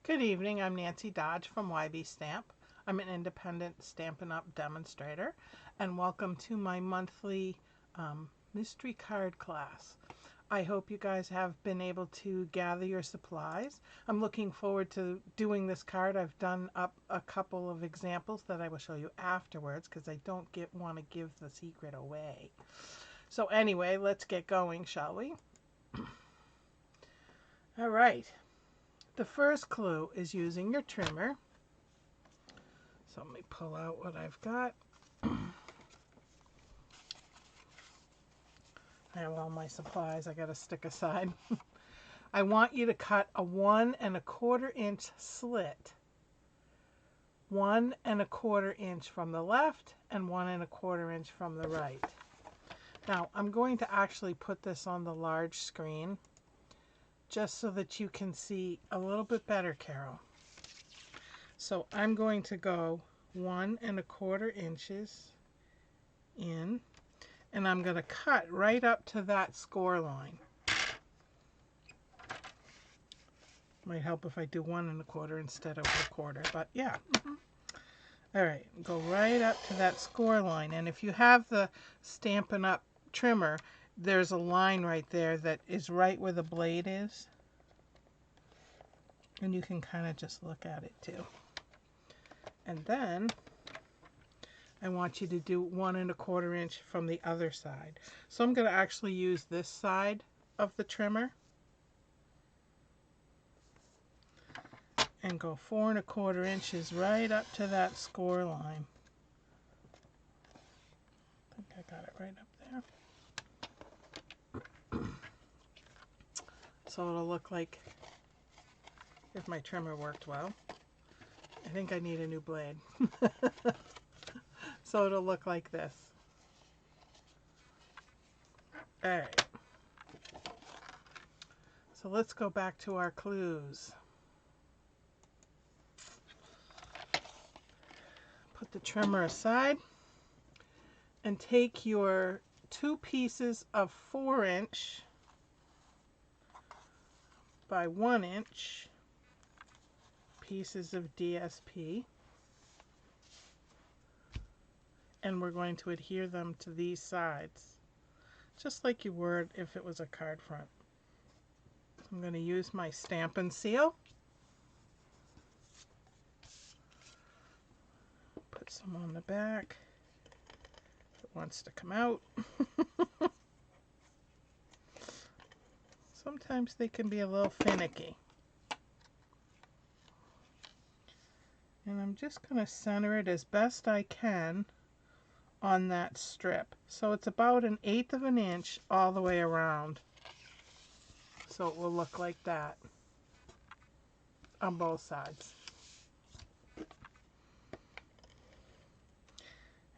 Good evening, I'm Nancy Dodge from YB Stamp. I'm an independent Stampin' Up! Demonstrator, and welcome to my monthly mystery card class. I hope you guys have been able to gather your supplies. I'm looking forward to doing this card. I've done up a couple of examples that I will show you afterwards because I don't want to give the secret away. So anyway, let's get going, shall we? All right. The first clue is using your trimmer. So let me pull out what I've got. I have all my supplies I got to stick aside. I want you to cut a 1 1/4 inch slit. 1 1/4 inch from the left and 1 1/4 inch from the right. Now I'm going to actually put this on the large screen just so that you can see a little bit better, Carol. So I'm going to go 1 1/4 inches in, and I'm going to cut right up to that score line. Might help if I do 1 1/4 instead of 1/4, but yeah. All right, go right up to that score line, and if you have the Stampin' Up! Trimmer, there's a line right there that is right where the blade is, and you can kind of just look at it too. And then I want you to do 1 1/4 inch from the other side. So I'm going to actually use this side of the trimmer and go 4 1/4 inches right up to that score line. I think I got it right up there. So it'll look like, if my trimmer worked well. I think I need a new blade. So it'll look like this. Alright. So let's go back to our clues. Put the trimmer aside and take your 2 pieces of 4 inch by 1 inch pieces of DSP, and we're going to adhere them to these sides just like you would if it was a card front. So I'm going to use my Stampin' Seal, put some on the back if it wants to come out. Sometimes they can be a little finicky. And I'm just going to center it as best I can on that strip. So it's about 1/8 of an inch all the way around. So it will look like that on both sides.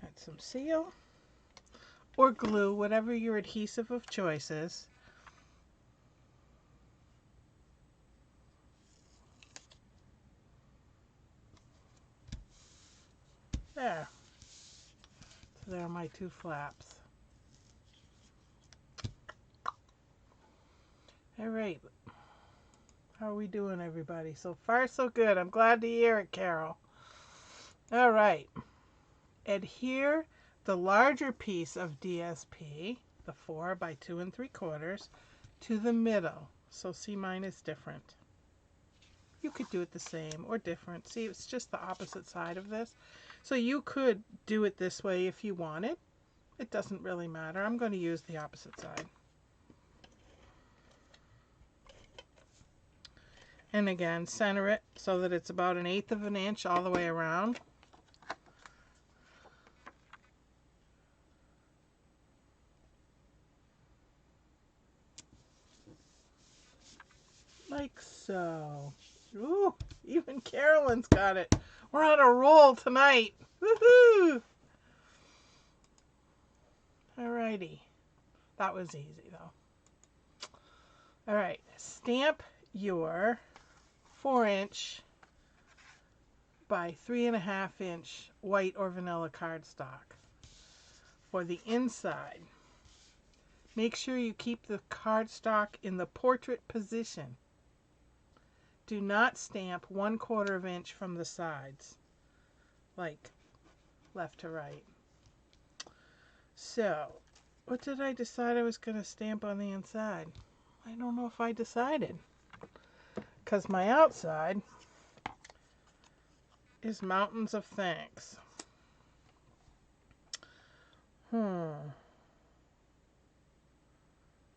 Add some seal. or glue, whatever your adhesive of choice is. There. So there are my two flaps. All right. How are we doing, everybody? So far, so good. I'm glad to hear it, Carol. All right. Adhere the larger piece of DSP, the 4 by 2 3/4, to the middle. So see, mine is different. You could do it the same or different. See, it's just the opposite side of this. So you could do it this way if you wanted. It doesn't really matter. I'm going to use the opposite side. And again, center it so that it's about 1/8 of an inch all the way around. Like so. Ooh, even Carolyn's got it. We're on a roll tonight. Woohoo! Alrighty. That was easy though. Alright, stamp your 4" by 3.5" white or vanilla cardstock for the inside. Make sure you keep the cardstock in the portrait position. Do not stamp 1/4 inch from the sides, like left to right. So, what did I decide I was going to stamp on the inside? I don't know if I decided, because my outside is Mountains of Thanks.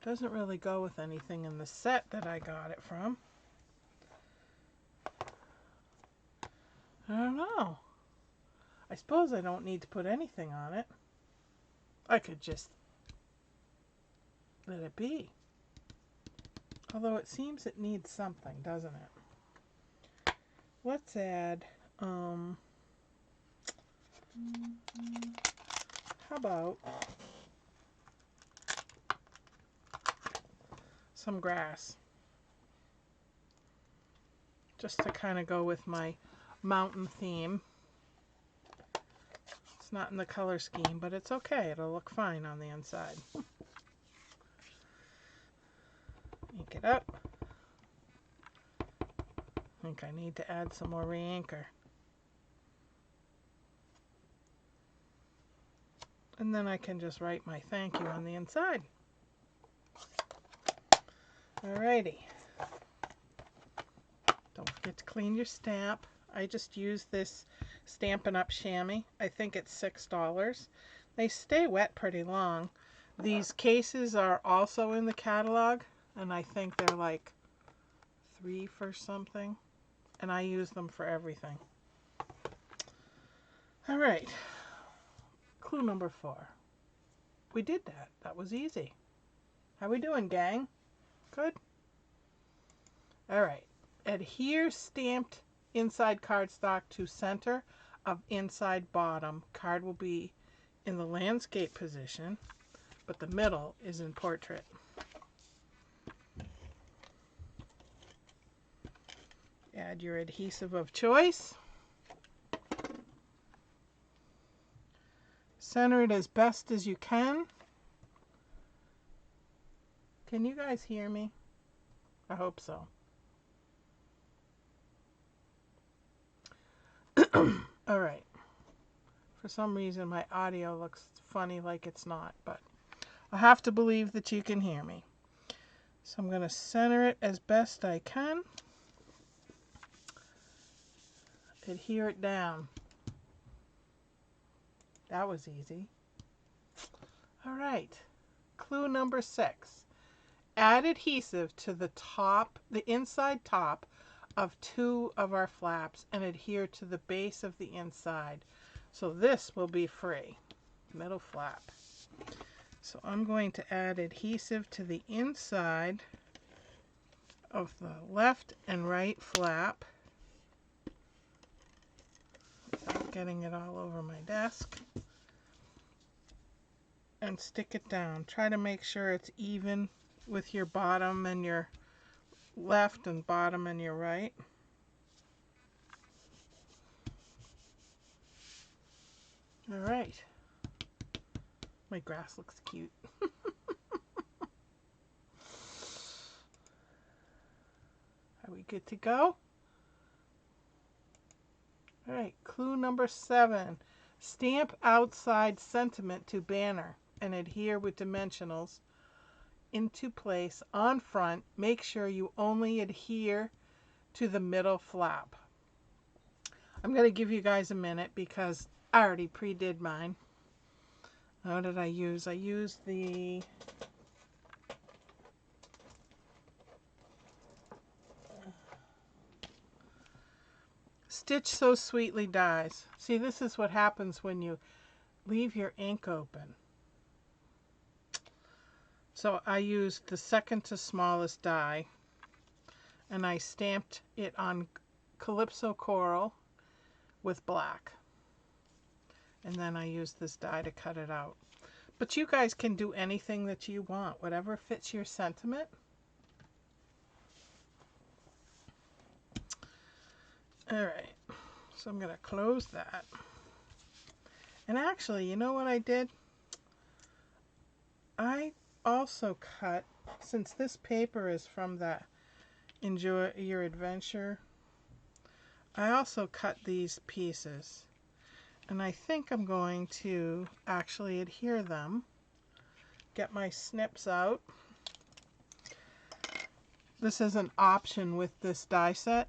Doesn't really go with anything in the set that I got it from. I don't know. I suppose I don't need to put anything on it. I could just let it be. Although it seems it needs something, doesn't it? Let's add, how about some grass? Just to kind of go with my mountain theme. It's not in the color scheme, but it's okay. It'll look fine on the inside. Ink it up. I think I need to add some more re-inker. And then I can just write my thank you on the inside. Alrighty. Don't forget to clean your stamp. I just use this Stampin' Up! Chamois. I think it's $6. They stay wet pretty long. These cases are also in the catalog, and I think they're like $3 for something. And I use them for everything. Alright. Clue number 4. We did that. That was easy. How we doing, gang? Good? Alright. Adhere stamped inside cardstock to center of inside bottom. Card will be in the landscape position, but the middle is in portrait. Add your adhesive of choice. Center it as best as you can. Can you guys hear me? I hope so. All right. For some reason, my audio looks funny like it's not, but I have to believe that you can hear me. So I'm going to center it as best I can. Adhere it down. That was easy. All right. Clue number 6. Add adhesive to the top, the inside top of 2 of our flaps and adhere to the base of the inside. So this will be free. Middle flap. So I'm going to add adhesive to the inside of the left and right flap without getting it all over my desk. and stick it down. Try to make sure it's even with your bottom and your left and bottom and your right. All right. My grass looks cute. Are we good to go? All right, clue number 7. Stamp outside sentiment to banner and adhere with dimensionals into place on front. Make sure you only adhere to the middle flap. I'm going to give you guys a minute because I already pre-did mine. What did I use? I used the Stitch So Sweetly dies. See, this is what happens when you leave your ink open. So I used the second to smallest die, and I stamped it on Calypso Coral with black. And then I used this die to cut it out. But you guys can do anything that you want, whatever fits your sentiment. All right, so I'm going to close that. And actually, you know what I did? I also cut, since this paper is from that Enjoy Your Adventure, I also cut these pieces. And I think I'm going to actually adhere them. Get my snips out. This is an option with this die set.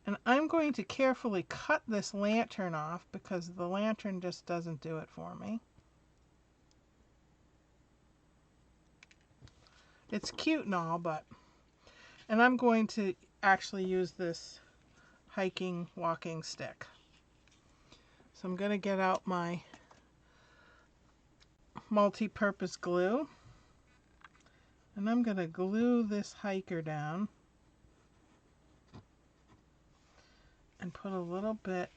And I'm going to carefully cut this lantern off because the lantern just doesn't do it for me. It's cute and all, but... And I'm going to actually use this hiking walking stick. So I'm going to get out my multi-purpose glue. And I'm going to glue this hiker down. And put a little bit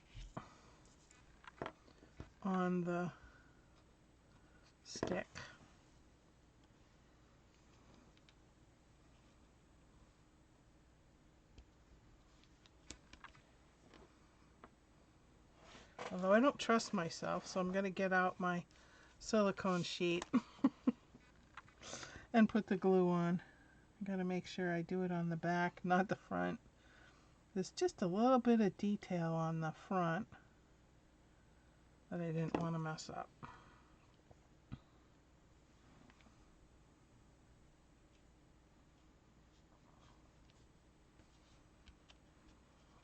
on the stick. Although I don't trust myself, so I'm going to get out my silicone sheet and put the glue on. I got to make sure I do it on the back, not the front. There's just a little bit of detail on the front that I didn't want to mess up.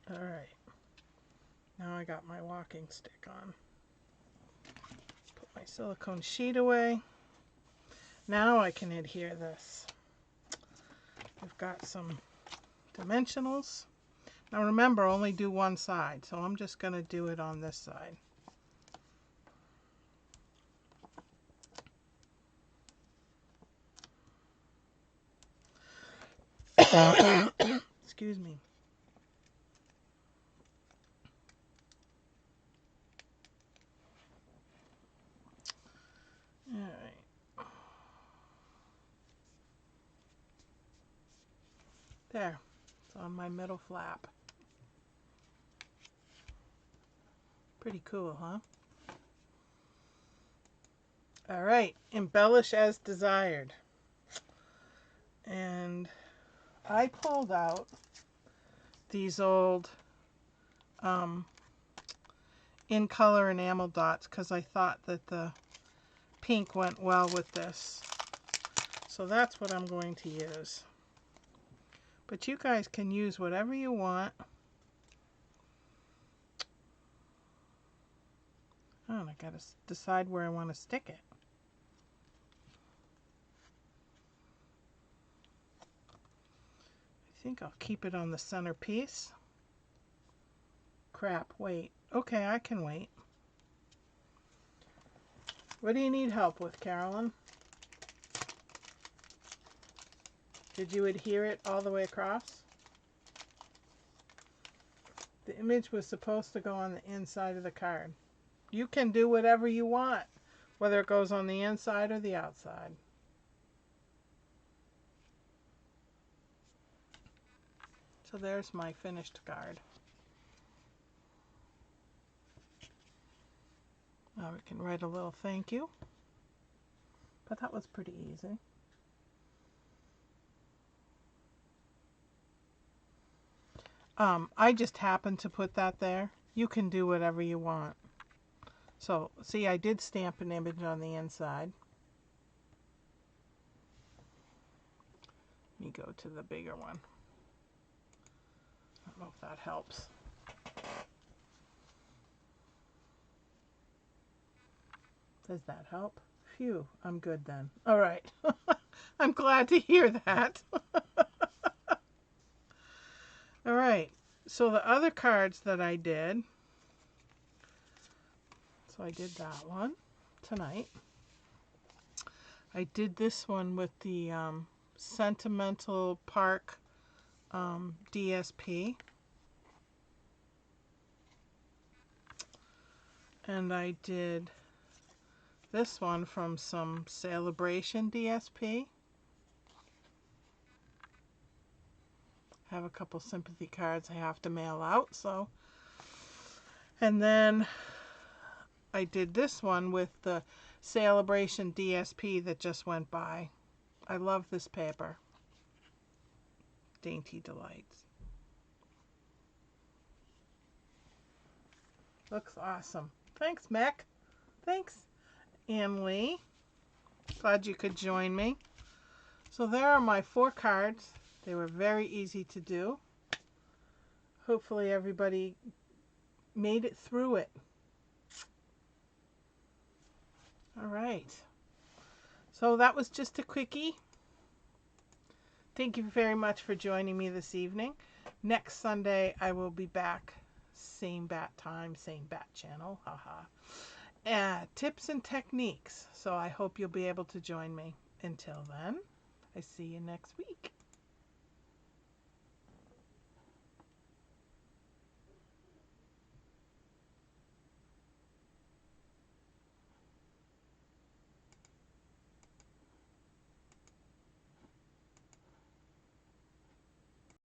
All right. Now I got my walking stick on. Put my silicone sheet away. Now I can adhere this. I've got some dimensionals. Now remember, only do one side, so I'm just going to do it on this side. Excuse me. All right. There. It's on my middle flap. Pretty cool, huh? All right. Embellish as desired. And I pulled out these old in color enamel dots because I thought that the pink went well with this. So that's what I'm going to use. But you guys can use whatever you want. Oh, and I gotta decide where I want to stick it. I think I'll keep it on the center piece. Crap, wait. Okay, I can wait. What do you need help with, Carolyn? Did you adhere it all the way across? The image was supposed to go on the inside of the card. You can do whatever you want whether it goes on the inside or the outside. So there's my finished card. Now we can write a little thank you, but that was pretty easy. I just happened to put that there. You can do whatever you want. So see, I did stamp an image on the inside. Let me go to the bigger one. I don't know if that helps. Does that help? Phew, I'm good then. All right. I'm glad to hear that. All right. So the other cards that I did, so I did that one tonight. I did this one with the Sentimental Park DSP. And I did this one from some Celebration DSP. I have a couple sympathy cards I have to mail out, so. And then I did this one with the Celebration DSP that just went by. I love this paper. Dainty Delights. Looks awesome. Thanks, Mac. Thanks, Ann Lee. Glad you could join me. So there are my 4 cards. They were very easy to do. Hopefully everybody made it through it. All right. So that was just a quickie. Thank you very much for joining me this evening. Next Sunday I will be back. Same bat time, same bat channel. Haha. Tips and techniques. So I hope you'll be able to join me. Until then, I see you next week.